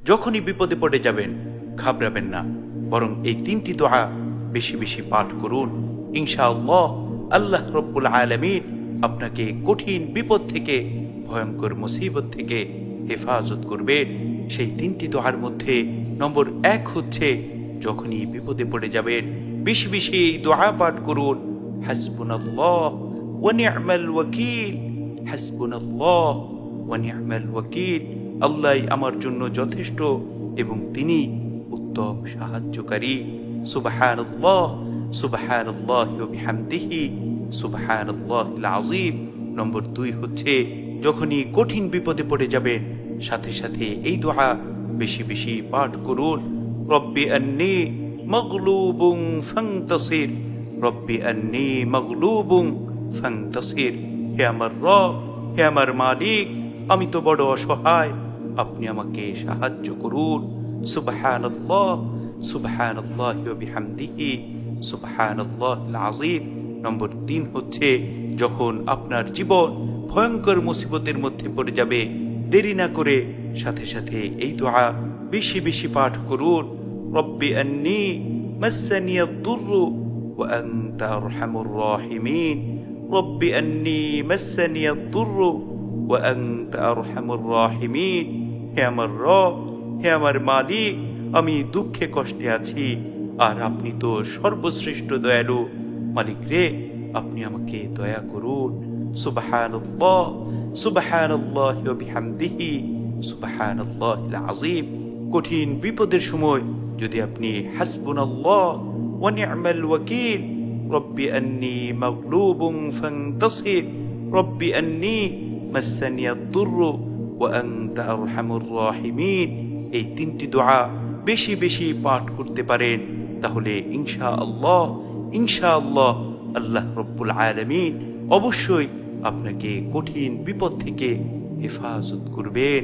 যখনই বিপদে পড়ে যাবেন ঘাবড়াবেন না, বরং এই তিনটি দোয়া বেশি বেশি পাঠ করুন। ইনশাআল্লাহ আল্লাহ রব্বুল আলামিন আপনাকে কঠিন বিপদ থেকে, ভয়ঙ্কর মুসিবত থেকে হেফাজত করবেন। সেই তিনটি দোয়ার মধ্যে নম্বর 1 হচ্ছে, যখনই বিপদে পড়ে যাবেন বেশি বেশি এই দোয়া পাঠ করুন, হাসবুনাল্লাহ ওয়া নি'মাল ওয়াকিল, হাসবুনাল্লাহ ওয়া নি'মাল ওয়াকিল। আল্লাহ আমার জন্য যথেষ্ট এবং তিনি উত্তম সাহায্যকারী। সুবহানাল্লাহ সুবহানাল্লাহি ওয়া বিহামদিহি সুবহানাল্লাহিল আযীম। নম্বর 2 হচ্ছে, যখনই কঠিন বিপদে পড়ে যাবেন সাথে সাথে এই দোয়া বেশি বেশি পাঠ করুন, রব্বি আন্নী মাগলুবুন ফান্তাসির, রব্বি আন্নী মাগলুবুন ফান্তাসির। হে আমার রব, হে আমার মালিক, আমি তো বড় অসহায়, আপনি আমাকে সাহায্য করুন। সুবহানাল্লাহ সুবহানাল্লাহি ওয়া বিহামদিহি সুবহানাল্লাহিল আযীম। নম্বর 3 হচ্ছে, যখন আপনার জীবন ভয়ঙ্কর মুসিবতের মধ্যে পড়ে যাবে, দেরি না করে সাথে সাথে এই দোয়া বেশি বেশি পাঠ করুন, রব্বি আন্নী মাসসানিয়াদ দুররু ওয়া আনতা আরহামুর রাহিমিন, রব্বি আন্নী মাসসানিয়াদ দুররু ওয়া আনতা আরহামুর রাহিমিন। হে আমার রব, হে আমার মালিক, আমি দুঃখে কষ্টে আছি, আর আপনি তো সর্বশ্রেষ্ঠ দয়ালু। মালিক রে, আপনি আমাকে দয়া করুন। সুবহানাল্লাহ সুবহানাল্লাহি ওয়া বিহামদিহি সুবহানাল্লাহিল আযীম। কঠিন বিপদের সময় যদি আপনি হাসবুনাল্লাহ ওয়া নি'মাল ওয়াকিল, রব্বি আন্নী মাগলুবুন ফান্তাসির, রব্বি আন্নী মাসসানিয়াদ দুররু ওয়া আনতা আরহামুর রাহিমিন, এই তিনটি দোয়া বেশি বেশি পাঠ করতে পারেন, তাহলে ইনশাআল্লাহ ইনশাআল্লাহ আল্লাহ রব্বুল আলামিন অবশ্যই আপনাকে কঠিন বিপদ থেকে হেফাজত করবেন।